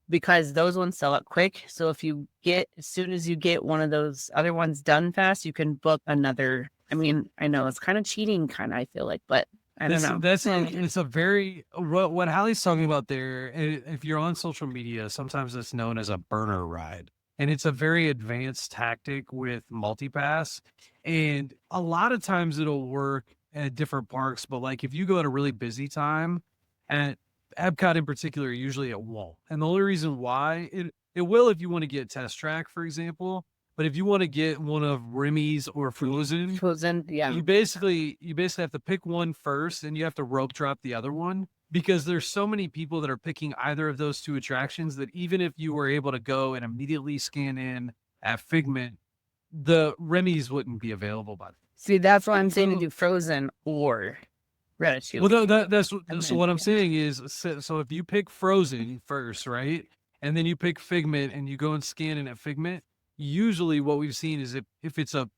Because those ones sell out quick. So if you get, as soon as you get one of those other ones done fast, you can book another. I mean, I know it's kind of cheating, I feel like, but I don't know. It's a very, what Hallie's talking about there, if you're on social media, sometimes it's known as a burner ride. And it's a very advanced tactic with multipass. And a lot of times it'll work at different parks, but like if you go at a really busy time, at Epcot in particular, usually it won't. And the only reason why it will if you want to get Test Track, for example. But if you want to get one of Remy's or Frozen, yeah. you basically have to pick one first, and you have to rope drop the other one because there's so many people that are picking either of those two attractions that even if you were able to go and immediately scan in at Figment, the Remy's wouldn't be available by then. See, that's why I'm saying to do Frozen or Ratatouille. Well, that's so what I'm saying is, so if you pick Frozen first, right, and then you pick Figment and you go and scan in at Figment, usually what we've seen is if it's a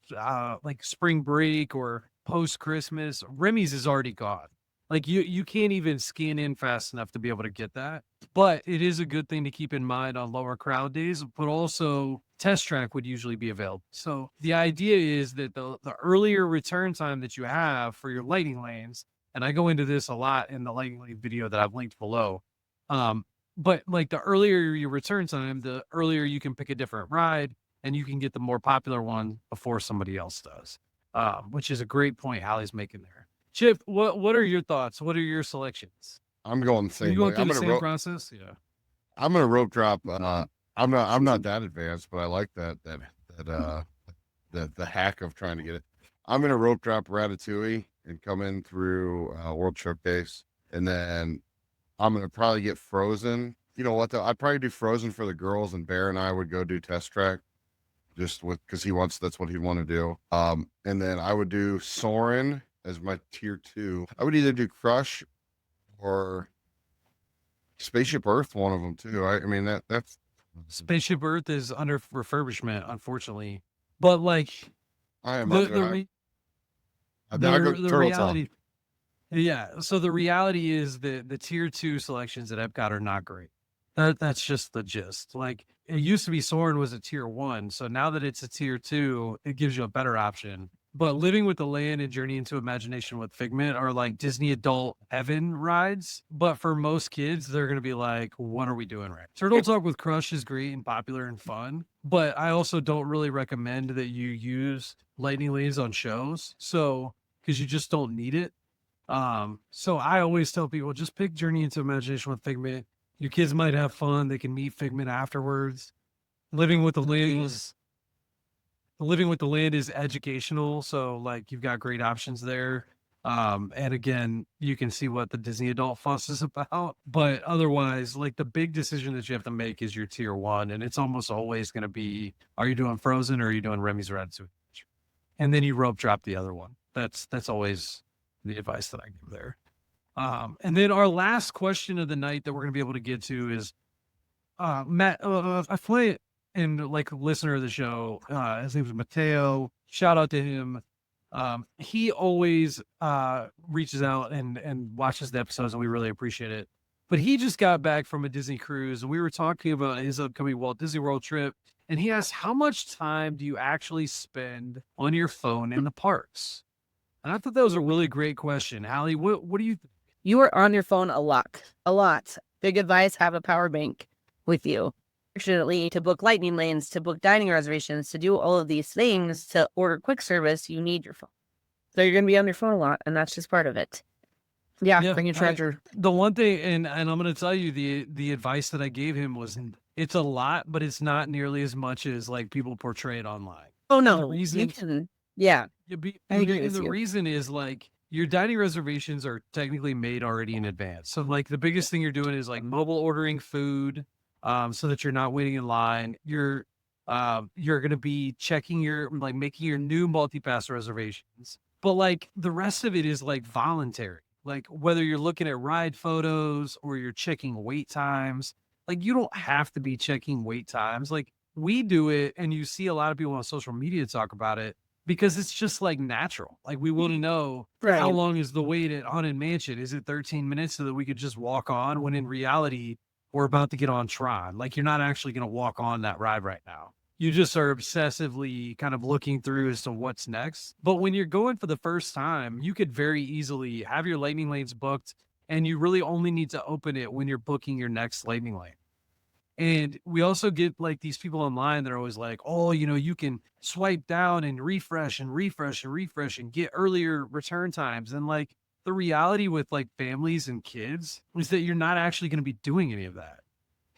like spring break or post Christmas, Remy's is already gone. Like you can't even scan in fast enough to be able to get that. But it is a good thing to keep in mind on lower crowd days, but also Test Track would usually be available. So the idea is that the earlier return time that you have for your lightning lanes, and I go into this a lot in the lightning lane video that I've linked below. But like the earlier your return time, the earlier you can pick a different ride and you can get the more popular one before somebody else does. Which is a great point Hallie's making there. Chip, what are your thoughts? What are your selections? I'm going the same Are you going way. through I'm the gonna same process? Yeah. I'm gonna rope drop. I'm not that advanced, but I like that the hack of trying to get it. I'm gonna rope drop Ratatouille and come in through World Showcase, and then I'm gonna probably get Frozen. You know what though? I'd probably do Frozen for the girls, and Bear and I would go do Test Track, just because that's what he'd want to do. And then I would do Soarin' as my tier 2. I would either do Crush or Spaceship Earth, one of them too. I mean that's Spaceship Earth is under refurbishment, unfortunately. But like I am the up there. the, I go the Turtle reality, yeah. So the reality is that the tier 2 selections at Epcot are not great. That's just the gist. Like it used to be Soarin' was a tier 1, so now that it's a tier 2, it gives you a better option. But Living with the Land and Journey into Imagination with Figment are like Disney adult heaven rides. But for most kids, they're going to be like, what are we doing right? Turtle Talk with Crush is great and popular and fun. But I also don't really recommend that you use lightning lanes on shows. So, because you just don't need it. So I always tell people just pick Journey into Imagination with Figment. Your kids might have fun. They can meet Figment afterwards. Living with the Land is educational, so like you've got great options there. And again, you can see what the Disney adult fuss is about. But otherwise, like the big decision that you have to make is your tier 1, and it's almost always going to be: are you doing Frozen or are you doing Remy's Ratatouille? And then you rope drop the other one. That's always the advice that I give there. And then our last question of the night that we're going to be able to get to is, Matt, I play it. And like listener of the show, his name is Mateo. Shout out to him. He always reaches out and watches the episodes, and we really appreciate it. But he just got back from a Disney cruise, and we were talking about his upcoming Walt Disney World trip. And he asked, how much time do you actually spend on your phone in the parks? And I thought that was a really great question. Hallie, what do you think? You are on your phone a lot. A lot. Big advice, have a power bank with you. Fortunately, to book lightning lanes, to book dining reservations, to do all of these things, to order quick service, you need your phone. So you're going to be on your phone a lot, and that's just part of it. Yeah, bring your charger. The one thing, and I'm going to tell you, the advice that I gave him was It's a lot, but it's not nearly as much as like people portray it online. Oh The no, you reason can. Yeah, I agree and with the you. reason is like your dining reservations are technically made already in advance. So like the biggest thing you're doing is like mobile ordering food, so that you're not waiting in line. You're gonna be checking your like making your new multi-pass reservations. But like the rest of it is like voluntary. Like whether you're looking at ride photos or you're checking wait times, like you don't have to be checking wait times. Like we do it, and you see a lot of people on social media talk about it because it's just like natural. Like we want to know how Right. long is the wait at Haunted Mansion? Is it 13 minutes so that we could just walk on? When in reality, we're about to get on Tron. Like you're not actually going to walk on that ride right now. You just are obsessively kind of looking through as to what's next. But when you're going for the first time, you could very easily have your lightning lanes booked, and you really only need to open it when you're booking your next lightning lane. And we also get like these people online that are always like, oh, you can swipe down and refresh and refresh and refresh and get earlier return times. And like the reality with like families and kids is that you're not actually going to be doing any of that.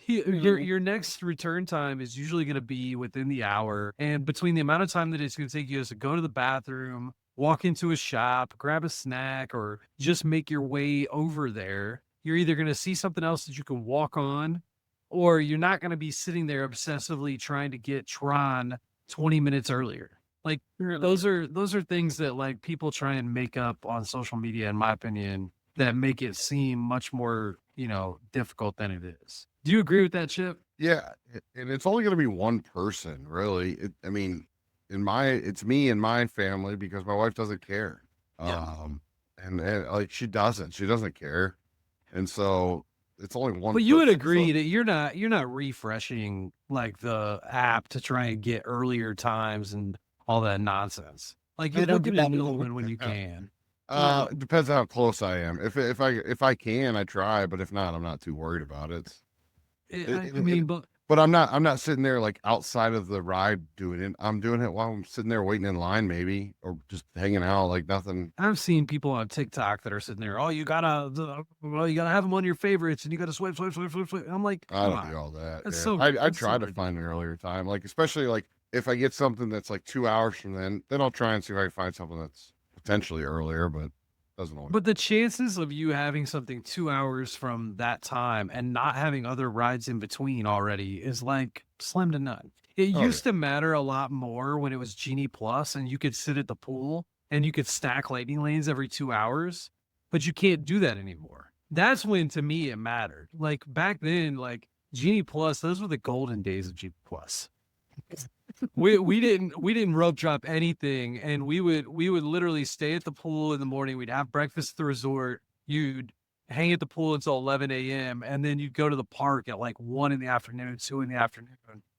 Your next return time is usually going to be within the hour. And between the amount of time that it's going to take you to go to the bathroom, walk into a shop, grab a snack, or just make your way over there, you're either going to see something else that you can walk on, or you're not going to be sitting there obsessively trying to get Tron 20 minutes earlier. Like those are things that like people try and make up on social media, in my opinion, that make it seem much more, difficult than it is. Do you agree with that, Chip? Yeah, and it's only going to be one person, really. I mean, it's me and my family because my wife doesn't care. Yeah. And like she doesn't care, and so it's only one But you would person. agree that you're not refreshing like the app to try and get earlier times and all that nonsense. Like I you don't look do at that it either. when you can. It depends how close I am. If I can, I try, but if not, I'm not too worried about it. I mean, but But I'm not sitting there like outside of the ride doing it. I'm doing it while I'm sitting there waiting in line, maybe, or just hanging out, like nothing. I've seen people on TikTok that are sitting there. Oh, you gotta have them on your favorites, and you gotta swipe, swipe, swipe, swipe, swipe. I'm like, I come don't do on, all that. that's Yeah, so I that's so try to find an earlier time, like especially like if I get something that's like 2 hours from then I'll try and see if I can find something that's potentially earlier, but doesn't always. But the chances of you having something 2 hours from that time and not having other rides in between already is like slim to none. It Oh yeah, used to matter a lot more when it was Genie Plus and you could sit at the pool and you could stack lightning lanes every 2 hours, but you can't do that anymore. That's when to me it mattered. Like back then, like Genie Plus, those were the golden days of Genie Plus. We didn't rope drop anything, and we would literally stay at the pool in the morning. We'd have breakfast at the resort. You'd hang at the pool until 11 a.m. and then you'd go to the park at like 1 in the afternoon, 2 in the afternoon,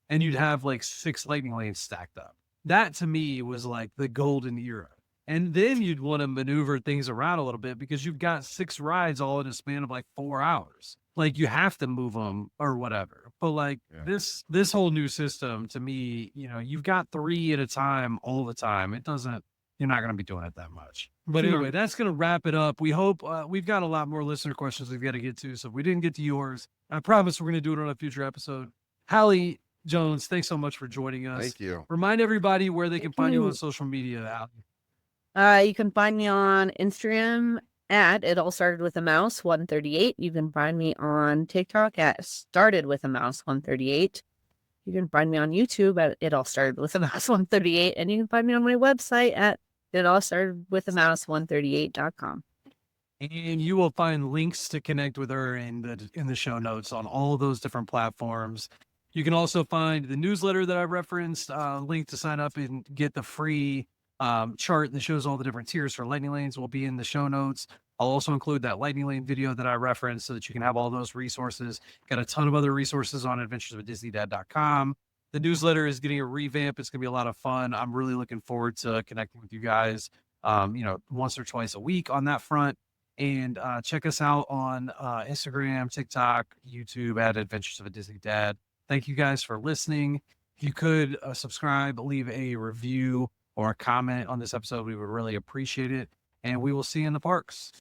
and you'd have like 6 lightning lanes stacked up. That to me was like the golden era. And then you'd want to maneuver things around a little bit because you've got 6 rides all in a span of like 4 hours. Like you have to move them or whatever. But like yeah. this whole new system to me, you've got 3 at a time all the time. It doesn't, you're not going to be doing it that much. But Sure. anyway, that's going to wrap it up. We hope we've got a lot more listener questions we've got to get to. So if we didn't get to yours, I promise we're going to do it on a future episode. Hallie Jones, thanks so much for joining us. Thank you. Remind everybody where they can find you on social media, Hallie. You can find me on Instagram at It All Started With a Mouse 138. You can find me on TikTok at Started With a Mouse 138. You can find me on YouTube at It All Started With a Mouse 138. And you can find me on my website at It All Started With a Mouse 138.com. And you will find links to connect with her in the show notes on all of those different platforms. You can also find the newsletter that I referenced, link to sign up and get the free chart that shows all the different tiers for lightning lanes will be in the show notes. I'll also include that lightning lane video that I referenced so that you can have all those resources. Got a ton of other resources on adventureswithdisneydad.com. The newsletter is getting a revamp. It's going to be a lot of fun. I'm really looking forward to connecting with you guys, once or twice a week on that front. And check us out on Instagram, TikTok, YouTube at Adventures of a Disney Dad. Thank you guys for listening. If you could subscribe, leave a review or a comment on this episode, we would really appreciate it. And we will see you in the parks.